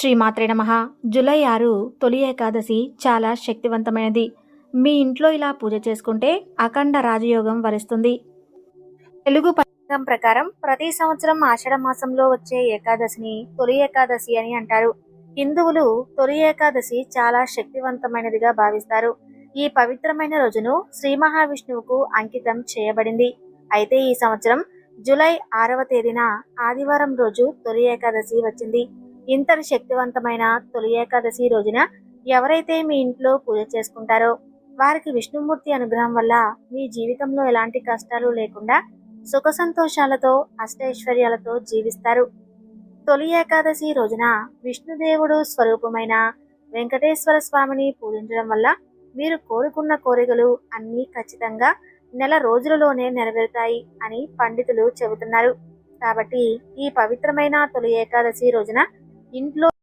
శ్రీమాత్రే నమః. జూలై 6 తొలి ఏకాదశి చాలా శక్తివంతమైనది. మీ ఇంట్లో ఇలా పూజ చేసుకుంటే అఖండ రాజయోగం వరిస్తుంది. తెలుగు పంచాంగం ప్రకారం ప్రతి సంవత్సరం ఆషాఢ మాసంలో వచ్చే ఏకాదశిని తొలి ఏకాదశి అని అంటారు. హిందువులు తొలి ఏకాదశి చాలా శక్తివంతమైనదిగా భావిస్తారు. ఈ పవిత్రమైన రోజును శ్రీ మహావిష్ణువుకు అంకితం చేయబడింది. అయితే ఈ సంవత్సరం జూలై 6వ తేదీన ఆదివారం రోజు తొలి ఏకాదశి వచ్చింది. ఇంతటి శక్తివంతమైన తొలి ఏకాదశి రోజున ఎవరైతే మీ ఇంట్లో పూజ చేసుకుంటారో వారికి విష్ణుమూర్తి అనుగ్రహం వల్ల మీ జీవితంలో ఎలాంటి కష్టాలు లేకుండా సుఖ సంతోషాలతో అష్టైశ్వర్యాలతో జీవిస్తారు. తొలి ఏకాదశి రోజున విష్ణుదేవుడు స్వరూపమైన వెంకటేశ్వర స్వామిని పూజించడం వల్ల మీరు కోరుకున్న కోరికలు అన్నీ ఖచ్చితంగా నెల రోజులలోనే నెరవేరుతాయి అని పండితులు చెబుతున్నారు. కాబట్టి ఈ పవిత్రమైన తొలి ఏకాదశి రోజున ఇంట్లో